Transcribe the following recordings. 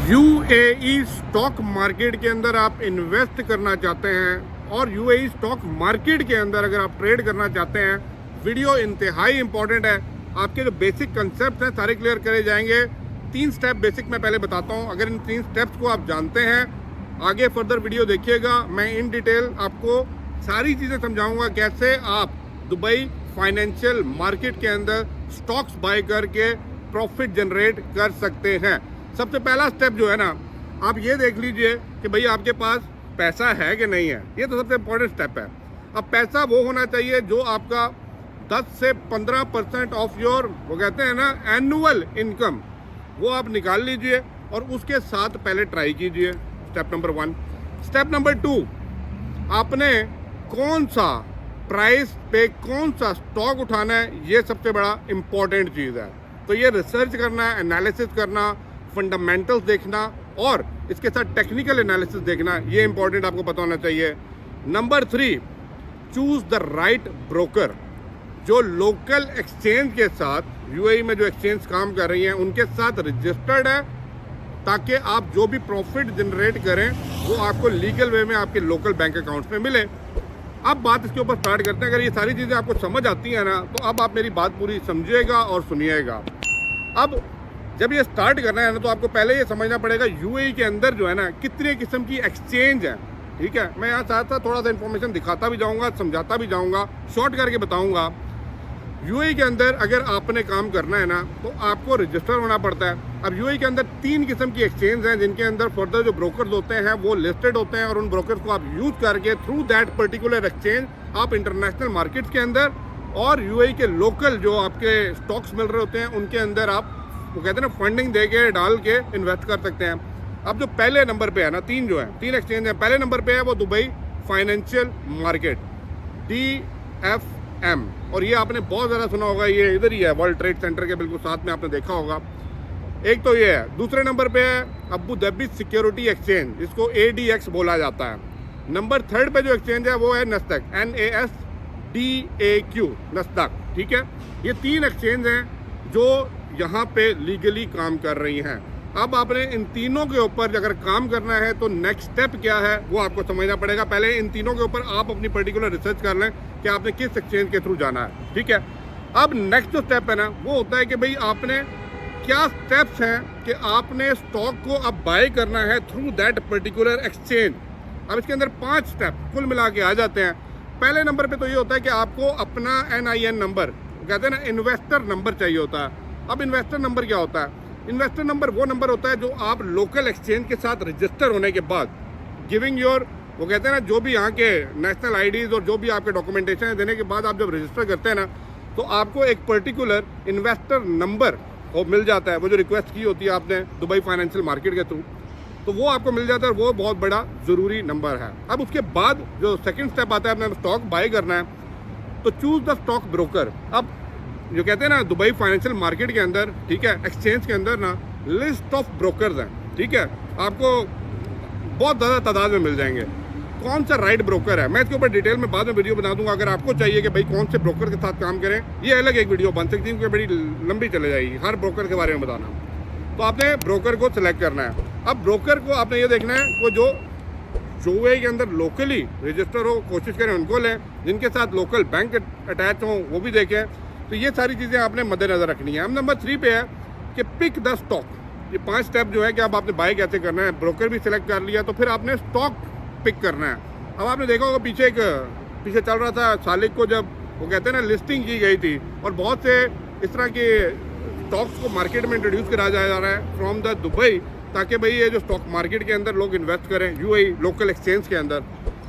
UAE stock market के अंदर आप इन्वेस्ट करना चाहते हैं और यूएई स्टॉक मार्केट के अंदर अगर आप ट्रेड करना चाहते हैं, वीडियो इंतहाई इंपॉर्टेंट है। आपके जो बेसिक कंसेप्ट हैं सारे क्लियर करे जाएंगे। 3 स्टेप बेसिक मैं पहले बताता हूं। अगर इन 3 स्टेप्स को आप जानते हैं, आगे फर्दर वीडियो देखिएगा। मैं इन डिटेल आपको सारी चीज़ें समझाऊंगा, कैसे आप दुबई फाइनेंशियल मार्केट के अंदर स्टॉक्स बाय करके प्रॉफिट जनरेट कर सकते हैं। सबसे पहला स्टेप जो है ना, आप ये देख लीजिए कि भाई आपके पास पैसा है कि नहीं है। ये तो सबसे इम्पोर्टेंट स्टेप है। अब पैसा वो होना चाहिए जो आपका 10 से 15% ऑफ योर, वो कहते हैं ना, एनुअल इनकम, वो आप निकाल लीजिए और उसके साथ पहले ट्राई कीजिए। Step number 1। स्टेप नंबर 2, आपने कौन सा प्राइस पे कौन सा स्टॉक उठाना है, ये सबसे बड़ा इंपॉर्टेंट चीज़ है। तो ये रिसर्च करना है, एनालिसिस करना, फंडामेंटल्स देखना और इसके साथ टेक्निकल एनालिसिस देखना, ये इंपॉर्टेंट आपको पता होना चाहिए। Number 3, choose the right broker. जो लोकल एक्सचेंज के साथ, यूएई में जो एक्सचेंज काम कर रही हैं उनके साथ रजिस्टर्ड है, ताकि आप जो भी प्रॉफिट जनरेट करें वो आपको लीगल वे में आपके लोकल बैंक अकाउंट्स में मिले। अब बात इसके ऊपर स्टार्ट करते हैं। अगर ये सारी चीज़ें आपको समझ आती हैं ना, तो अब आप मेरी बात पूरी समझिएगा और सुनिएगा। अब जब ये स्टार्ट करना है ना, तो आपको पहले ये समझना पड़ेगा यूएई के अंदर जो है ना, कितने किस्म की एक्सचेंज है। ठीक है, मैं यहाँ साथ साथ थोड़ा सा इन्फॉर्मेशन दिखाता भी जाऊँगा, समझाता भी जाऊँगा, शॉर्ट करके बताऊँगा। यूएई के अंदर अगर आपने काम करना है ना, तो आपको रजिस्टर होना पड़ता है। अब यूएई के अंदर 3 किस्म की एक्सचेंज हैं, जिनके अंदर फर्दर जो ब्रोकर्स होते हैं वो लिस्टेड होते हैं, और उन ब्रोकर्स को आप यूज करके थ्रू दैट पर्टिकुलर एक्सचेंज आप इंटरनेशनल मार्केट्स के अंदर और यूएई के लोकल जो आपके स्टॉक्स मिल रहे होते हैं उनके अंदर आप, वो कहते हैं ना, फंडिंग दे के डाल के इन्वेस्ट कर सकते हैं। अब जो पहले नंबर पे है ना, 3 एक्सचेंज है। पहले नंबर पे है वो दुबई फाइनेंशियल मार्केट, DFM, और ये आपने बहुत ज़्यादा सुना होगा, ये इधर ही है, वर्ल्ड ट्रेड सेंटर के बिल्कुल साथ में आपने देखा होगा। एक तो ये है। दूसरे नंबर पे है अबू धाबी सिक्योरिटी एक्सचेंज, जिसको ADX बोला जाता है। नंबर 3 पे जो एक्सचेंज है वो है नस्दक, NASDAQ, नस्दक। ठीक है, ये 3 एक्सचेंज हैं जो यहाँ पे लीगली काम कर रही हैं। अब आपने इन तीनों के ऊपर अगर काम करना है तो नेक्स्ट स्टेप क्या है वो आपको समझना पड़ेगा। पहले इन तीनों के ऊपर आप अपनी पर्टिकुलर रिसर्च कर लें कि आपने किस एक्सचेंज के थ्रू जाना है। ठीक है, अब नेक्स्ट जो स्टेप है ना, वो होता है कि भाई आपने क्या स्टेप्स हैं कि आपने स्टॉक को अब बाय करना है थ्रू दैट पर्टिकुलर एक्सचेंज। अब इसके अंदर 5 स्टेप कुल मिला के आ जाते हैं। पहले नंबर पे तो ये होता है कि आपको अपना NIN नंबर, कहते हैं ना, इन्वेस्टर नंबर चाहिए होता है। अब इन्वेस्टर नंबर क्या होता है? इन्वेस्टर नंबर वो नंबर होता है जो आप लोकल एक्सचेंज के साथ रजिस्टर होने के बाद, गिविंग योर, वो कहते हैं ना, जो भी यहाँ के नेशनल IDs और जो भी आपके डॉक्यूमेंटेशन देने के बाद आप जब रजिस्टर करते हैं ना, तो आपको एक पर्टिकुलर इन्वेस्टर नंबर वो मिल जाता है। वो जो रिक्वेस्ट की होती है आपने दुबई फाइनेंशियल मार्केट के थ्रू, तो वो आपको मिल जाता है, और वो बहुत बड़ा ज़रूरी नंबर है। अब उसके बाद जो सेकेंड स्टेप आता है, अपना स्टॉक बाय करना है, तो चूज़ द स्टॉक ब्रोकर। अब जो कहते हैं ना, दुबई फाइनेंशियल मार्केट के अंदर, ठीक है, एक्सचेंज के अंदर ना लिस्ट ऑफ ब्रोकर्स हैं। ठीक है, आपको बहुत ज़्यादा तादाद में मिल जाएंगे। कौन सा राइट ब्रोकर है, मैं इसके ऊपर डिटेल में बाद में वीडियो बना दूंगा। अगर आपको चाहिए कि भाई कौन से ब्रोकर के साथ काम करें, ये अलग एक वीडियो बन सकती है, क्योंकि बड़ी लंबी चले जाएगी हर ब्रोकर के बारे में बताना। तो आपने ब्रोकर को सिलेक्ट करना है। अब ब्रोकर को आपने ये देखना है वो जो यूएई के अंदर लोकली रजिस्टर हो, कोशिश करें उनको लें, जिनके साथ लोकल बैंक अटैच हों वो भी देखें। तो ये सारी चीज़ें आपने मद्देनज़र रखनी है। अब नंबर 3 पे है कि पिक द स्टॉक। ये 5 स्टेप जो है कि अब आपने बाय कैसे करना है, ब्रोकर भी सिलेक्ट कर लिया, तो फिर आपने स्टॉक पिक करना है। अब आपने देखा होगा पीछे चल रहा था सालिक को, जब वो कहते हैं ना लिस्टिंग की गई थी, और बहुत से इस तरह के स्टॉक्स को मार्केट में इंट्रोड्यूस करा जा रहा है फ्रॉम द दुबई, ताकि भाई ये जो स्टॉक मार्केट के अंदर लोग इन्वेस्ट करें यूएई लोकल एक्सचेंज के अंदर।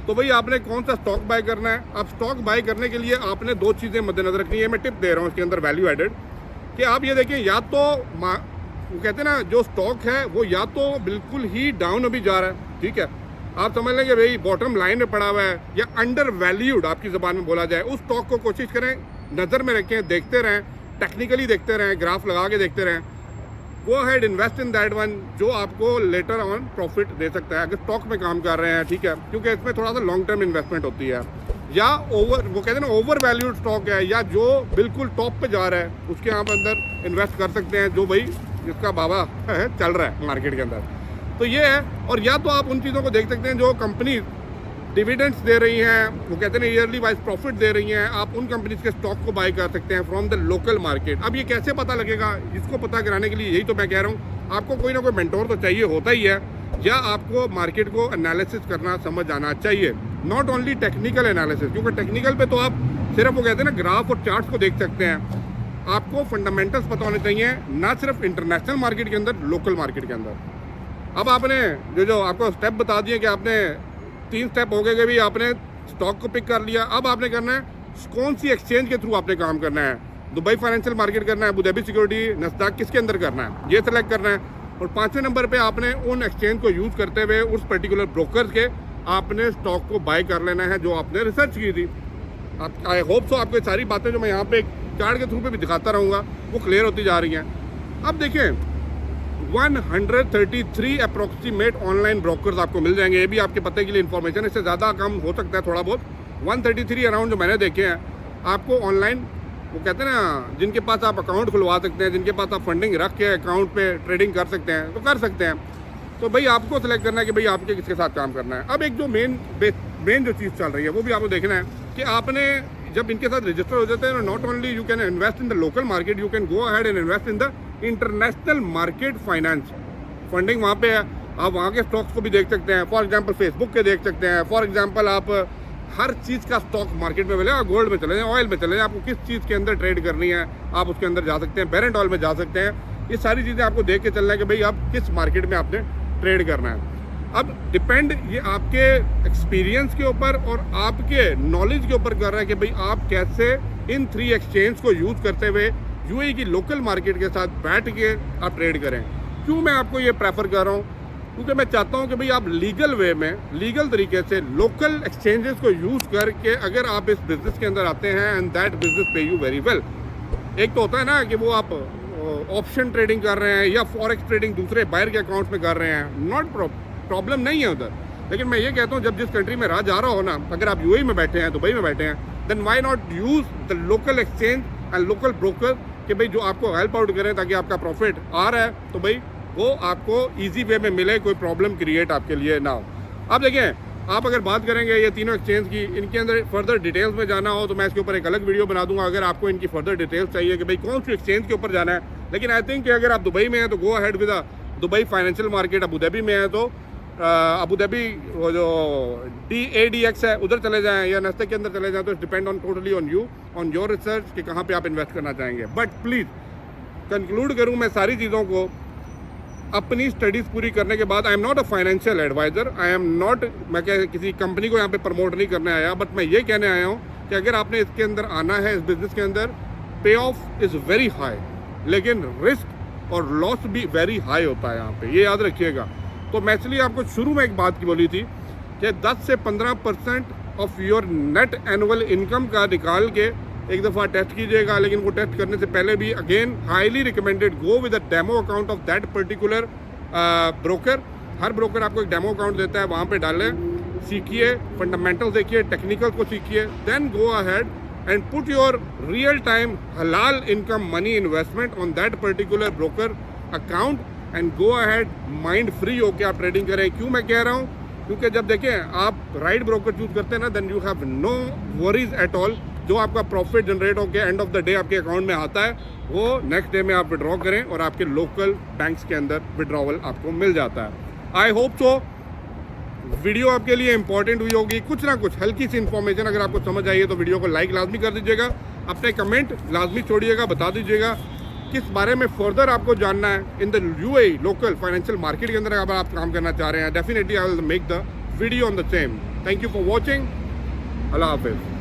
तो भाई आपने कौन सा स्टॉक बाय करना है। अब स्टॉक बाय करने के लिए आपने 2 चीज़ें मद्देनजर रखनी है। मैं टिप दे रहा हूँ इसके अंदर वैल्यू एडेड, कि आप ये देखिए, या तो वो कहते हैं ना, जो स्टॉक है वो या तो बिल्कुल ही डाउन अभी जा रहा है, ठीक है, आप समझ लेंगे भाई बॉटम लाइन में पड़ा हुआ है, या अंडर वैल्यूड आपकी ज़बान में बोला जाए, उस स्टॉक को कोशिश करें नज़र में रखें, देखते रहें, टेक्निकली देखते रहें, ग्राफ लगा के देखते रहें। Go ahead invest in that one, जो आपको लेटर ऑन प्रॉफिट दे सकता है अगर स्टॉक में काम कर रहे हैं। ठीक है, क्योंकि इसमें थोड़ा सा लॉन्ग टर्म इन्वेस्टमेंट होती है। या ओवर, वो कहते हैं ना, ओवर वैल्यूड स्टॉक है, या जो बिल्कुल टॉप पे जा रहा है, उसके आप अंदर इन्वेस्ट कर सकते हैं, जो भाई जिसका बाबा है चल रहा है मार्केट के अंदर। तो ये है। और या तो आप उन चीज़ों को देख सकते हैं जो कंपनी डिविडेंड्स दे रही हैं, वो कहते हैं ईयरली वाइज प्रॉफिट दे रही हैं, आप उन कंपनीज के स्टॉक को बाय कर सकते हैं फ्रॉम द लोकल मार्केट। अब ये कैसे पता लगेगा, इसको पता कराने के लिए यही तो मैं कह रहा हूँ, आपको कोई ना कोई मेंटोर तो चाहिए होता ही है, या आपको मार्केट को एनालिसिस करना समझ आना चाहिए, नॉट ओनली टेक्निकल एनालिसिस। क्योंकि टेक्निकल पे तो आप सिर्फ वो कहते हैं ना ग्राफ और चार्ट्स को देख सकते हैं, आपको फंडामेंटल्स पता होने चाहिए, ना सिर्फ इंटरनेशनल मार्केट के अंदर, लोकल मार्केट के अंदर। अब आपने जो आपको स्टेप बता दिए कि आपने 3 स्टेप हो गए कि भाई आपने स्टॉक को पिक कर लिया, अब आपने करना है कौन सी एक्सचेंज के थ्रू आपने काम करना है, दुबई फाइनेंशियल मार्केट करना है, अबू धाबी सिक्योरिटी, नस्दाक, किसके अंदर करना है, ये सेलेक्ट करना है। और 5वें नंबर पे आपने उन एक्सचेंज को यूज़ करते हुए उस पर्टिकुलर ब्रोकर के आपने स्टॉक को बाय कर लेना है जो आपने रिसर्च की थी। आप आई होप सो आपको सारी बातें जो मैं यहाँ पे चार्ट के थ्रू पे भी दिखाता रहूँगा वो क्लियर होती जा रही हैं। अब देखिए 133 अप्रोक्सीमेट ऑनलाइन ब्रोकर्स आपको मिल जाएंगे, ये भी आपके पते के लिए इन्फॉर्मेशन, इससे ज़्यादा कम हो सकता है थोड़ा बहुत। 133 अराउंड जो मैंने देखे हैं आपको ऑनलाइन, वो कहते हैं ना जिनके पास आप अकाउंट खुलवा सकते हैं, जिनके पास आप फंडिंग रख के अकाउंट पे ट्रेडिंग कर सकते हैं तो कर सकते हैं। तो भाई आपको सेलेक्ट करना है कि भाई आपके किसके साथ काम करना है। अब एक जो मेन जो चीज़ चल रही है वो भी आपको देखना है कि आपने जब इनके साथ रजिस्टर हो जाते हैं, not only you can invest in the local market, you can go ahead and invest in the international market finance. Funding वहाँ पे है, आप वहाँ के स्टॉक्स को भी देख सकते हैं, फॉर एग्जांपल फेसबुक के देख सकते हैं, फॉर एग्जांपल आप हर चीज़ का स्टॉक मार्केट में मिलेगा, गोल्ड में चले जाएँ, ऑयल में चले जाएँ, आपको किस चीज़ के अंदर ट्रेड करनी है आप उसके अंदर जा सकते हैं, बेरेंट ऑयल में जा सकते हैं। ये सारी चीज़ें आपको देख के चलना है कि भाई आप किस मार्केट में आपने ट्रेड करना है। अब डिपेंड ये आपके एक्सपीरियंस के ऊपर और आपके नॉलेज के ऊपर कर रहा है कि भाई आप कैसे इन 3 एक्सचेंज को यूज़ करते हुए यूएई की लोकल मार्केट के साथ बैठ के आप ट्रेड करें। क्यों मैं आपको ये प्रेफर कर रहा हूँ, क्योंकि मैं चाहता हूँ कि भाई आप लीगल वे में, लीगल तरीके से लोकल एक्सचेंजेस को यूज़ करके अगर आप इस बिज़नेस के अंदर आते हैं एंड दैट बिजनेस पे यू वेरी वेल। एक तो होता है ना कि वो आप ऑप्शन ट्रेडिंग कर रहे हैं या फॉरेक्स ट्रेडिंग दूसरे बायर के अकाउंट्स में कर रहे हैं, नॉट प्रॉब्लम नहीं है उधर। लेकिन मैं ये कहता हूँ जब जिस कंट्री में राह जा रहा हो ना, अगर आप यूएई में बैठे हैं, दुबई में बैठे हैं, then why not use the local exchange and local broker कि भाई जो आपको हेल्प आउट करें ताकि आपका प्रॉफिट आ रहा है तो भाई वो आपको इजी वे में मिले, कोई प्रॉब्लम क्रिएट आपके लिए ना हो। अब देखिए आप अगर बात करेंगे ये तीनों एक्सचेंज की, इनके अंदर फर्दर डिटेल्स में जाना हो तो मैं इसके ऊपर एक अलग वीडियो बना दूंगा अगर आपको इनकी फर्दर डिटेल्स चाहिए कि भाई कौन सी एक्सचेंज के ऊपर जाना है। लेकिन आई थिंक कि अगर आप दुबई में हैं तो go ahead with Dubai financial market. Abu Dhabi में है तो अबू धाबी वो जो DADX है उधर चले जाएं या नस्दक के अंदर चले जाएं। तो depend on totally on you, on your research कि कहाँ पे आप इन्वेस्ट करना चाहेंगे। बट प्लीज़ कंक्लूड करूँ मैं सारी चीज़ों को अपनी स्टडीज़ पूरी करने के बाद, I am not a financial advisor, I am not, मैं किसी कंपनी को यहाँ पे प्रमोट नहीं करने आया, बट मैं ये कहने आया हूँ कि अगर आपने इसके अंदर आना है, इस बिज़नेस के अंदर, पे ऑफ इज़ वेरी हाई, लेकिन रिस्क और लॉस भी वेरी हाई होता है यहाँ पे, ये याद रखिएगा। तो मैं इसलिए आपको शुरू में एक बात की बोली थी कि 10 से 15% of your net annual income का निकाल के एक दफ़ा टेस्ट कीजिएगा। लेकिन वो टेस्ट करने से पहले भी again highly recommended go with a demo account of that particular broker. Her broker आपको एक डेमो अकाउंट देता है, वहाँ पे डालें, सीखिए, फंडामेंटल्स देखिए, टेक्निकल को सीखिए, then go ahead and put your real time हलाल income money investment on that particular broker account and go ahead mind free होकर आप ट्रेडिंग करें। क्यों मैं कह रहा हूँ, क्योंकि जब देखें आप राइट ब्रोकर चूज करते हैं ना, then you have no worries at all. जो आपका प्रॉफिट जनरेट होकर एंड ऑफ द डे आपके अकाउंट में आता है वो नेक्स्ट डे में आप विड्रॉ करें और आपके लोकल बैंक्स के अंदर विड्रॉवल आपको मिल जाता है। आई होप सो वीडियो आपके लिए इंपॉर्टेंट हुई होगी, कुछ ना कुछ हल्की सी इन्फॉर्मेशन अगर आपको समझ आई है तो वीडियो को लाइक लाजमी कर दीजिएगा, अपने कमेंट लाजमी छोड़िएगा, बता दीजिएगा किस बारे में फर्दर आपको जानना है in the UAE local financial market के अंदर अगर आप काम करना चाह रहे हैं। Definitely I will make the video on the same. Thank you for watching. अल्लाह हाफिज़।